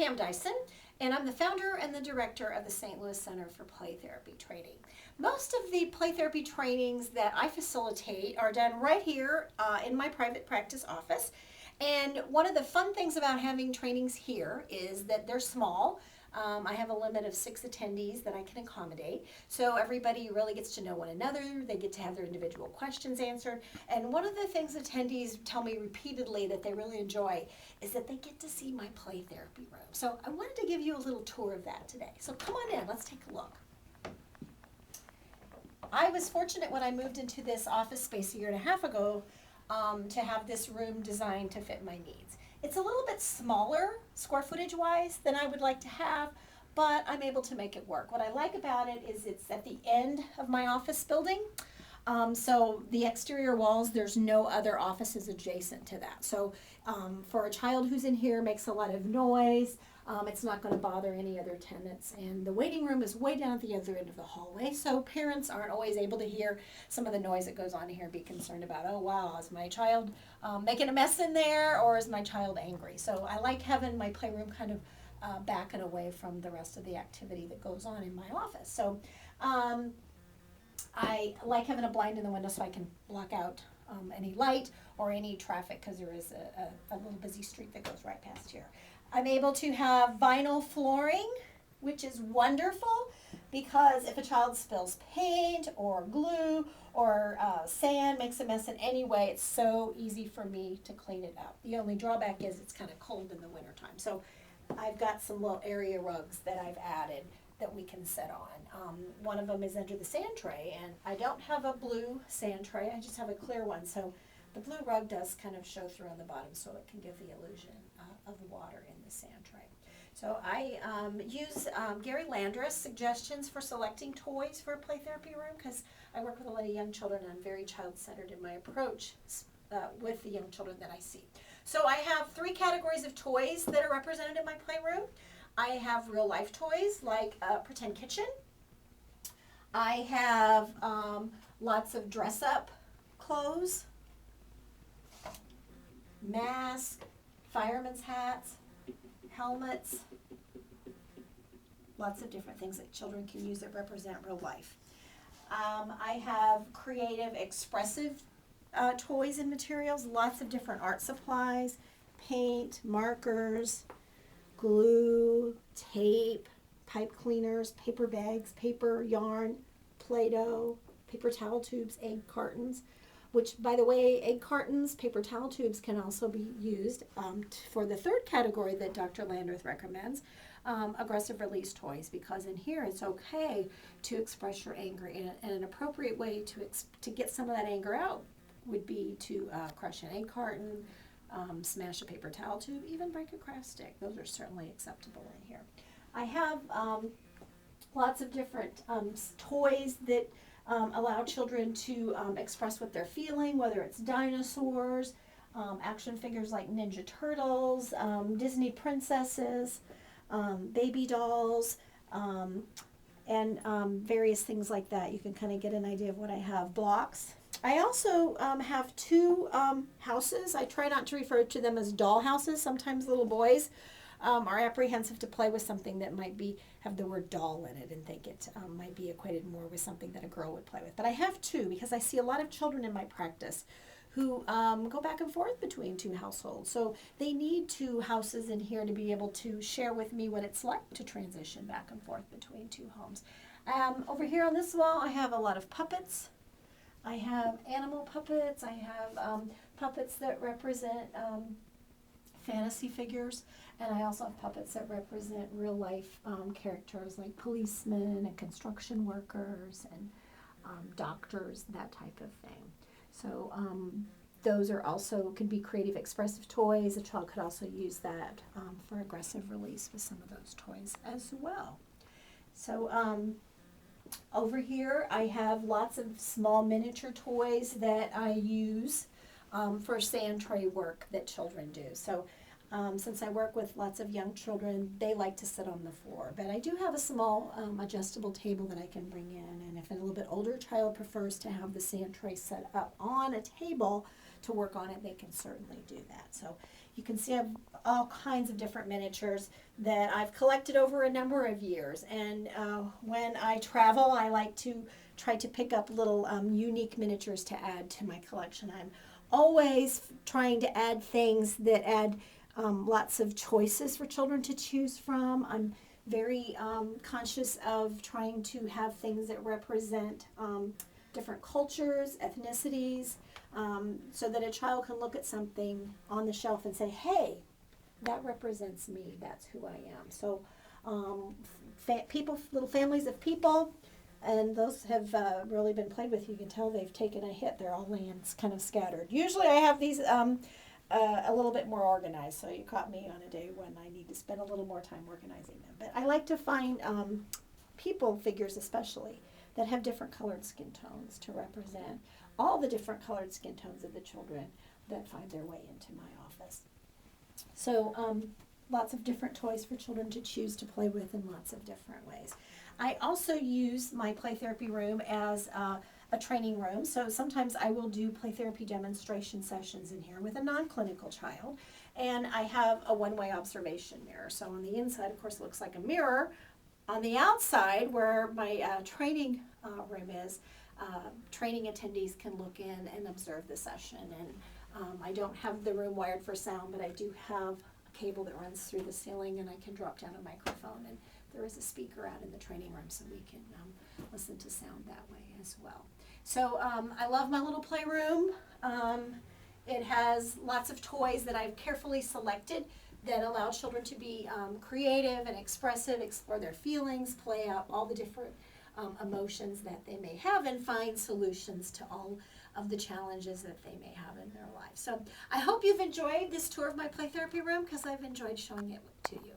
Pam Dyson, and I'm the founder and the director of the St. Louis Center for Play Therapy Training. Most of the play therapy trainings that I facilitate are done right here in my private practice office. And one of the fun things about having trainings here is that they're small. I have a limit of 6 attendees that I can accommodate. So everybody really gets to know one another. They get to have their individual questions answered. And one of the things attendees tell me repeatedly that they really enjoy is that they get to see my play therapy room. So I wanted to give you a little tour of that today. So come on in, let's take a look. I was fortunate when I moved into this office space a year and a half ago to have this room designed to fit my needs. It's a little bit smaller square footage wise than I would like to have, but I'm able to make it work. What I like about it is it's at the end of my office building. So the exterior walls, there's no other offices adjacent to that. So for a child who's in here, makes a lot of noise. It's not going to bother any other tenants. And the waiting room is way down at the other end of the hallway, so parents aren't always able to hear some of the noise that goes on here and be concerned about, oh wow, is my child making a mess in there, or is my child angry? So I like having my playroom kind of back and away from the rest of the activity that goes on in my office. So I like having a blind in the window so I can block out any light or any traffic, because there is a little busy street that goes right past here. I'm able to have vinyl flooring, which is wonderful, because if a child spills paint or glue or sand, makes a mess in any way, it's so easy for me to clean it up. The only drawback is it's kind of cold in the wintertime. So I've got some little area rugs that I've added that we can sit on. One of them is under the sand tray, and I don't have a blue sand tray, I just have a clear one. So the blue rug does kind of show through on the bottom, so it can give the illusion of water in the sand tray. So I use Gary Landra's suggestions for selecting toys for a play therapy room, because I work with a lot of young children and I'm very child-centered in my approach with the young children that I see. So I have 3 categories of toys that are represented in my playroom. I have real life toys like Pretend Kitchen. I have lots of dress up clothes, masks, fireman's hats, helmets, lots of different things that children can use that represent real life. I have creative, expressive toys and materials, lots of different art supplies, paint, markers, glue, tape, pipe cleaners, paper bags, paper, yarn, Play-Doh, paper towel tubes, egg cartons, which, by the way, egg cartons, paper towel tubes can also be used for the 3rd category that Dr. Landreth recommends, aggressive release toys, because in here it's okay to express your anger, and an appropriate way to get some of that anger out would be to crush an egg carton, smash a paper towel tube, even break a craft stick. Those are certainly acceptable in here. I have lots of different toys that allow children to express what they're feeling, whether it's dinosaurs, action figures like Ninja Turtles, Disney princesses, baby dolls, and various things like that. You can kind of get an idea of what I have. Blocks. I also have 2 houses. I try not to refer to them as doll houses. Sometimes little boys are apprehensive to play with something that might have the word doll in it and think it might be equated more with something that a girl would play with. But I have 2 because I see a lot of children in my practice who go back and forth between 2 households. So they need 2 houses in here to be able to share with me what it's like to transition back and forth between 2 homes. Over here on this wall, I have a lot of puppets. I have animal puppets. I have puppets that represent fantasy figures. And I also have puppets that represent real life characters like policemen and construction workers and doctors, that type of thing. So those are also, can be creative, expressive toys. A child could also use that for aggressive release with some of those toys as well. So over here I have lots of small miniature toys that I use for sand tray work that children do. So since I work with lots of young children, they like to sit on the floor. But I do have a small adjustable table that I can bring in. And if a little bit older child prefers to have the sand tray set up on a table to work on it, they can certainly do that. So You can see I have all kinds of different miniatures that I've collected over a number of years. And when I travel, I like to try to pick up little unique miniatures to add to my collection. I'm always trying to add things that add lots of choices for children to choose from. I'm very conscious of trying to have things that represent different cultures, ethnicities, so that a child can look at something on the shelf and say, hey, that represents me, that's who I am. So people, little families of people, and those have really been played with. You can tell they've taken a hit. They're all laying kind of scattered. Usually I have these a little bit more organized, so you caught me on a day when I need to spend a little more time organizing them. But I like to find people figures especially that have different colored skin tones to represent all the different colored skin tones of the children that find their way into my office. So lots of different toys for children to choose to play with in lots of different ways. I also use my play therapy room as a training room. So sometimes I will do play therapy demonstration sessions in here with a non-clinical child. And I have a one-way observation mirror. So on the inside, of course, it looks like a mirror. On the outside, where my training room is, training attendees can look in and observe the session. And I don't have the room wired for sound, but I do have a cable that runs through the ceiling, and I can drop down a microphone. And there is a speaker out in the training room, so we can listen to sound that way as well. So I love my little playroom. It has lots of toys that I've carefully selected that allow children to be creative and expressive, explore their feelings, play out all the different emotions that they may have, and find solutions to all of the challenges that they may have in their life. So I hope you've enjoyed this tour of my play therapy room, because I've enjoyed showing it to you.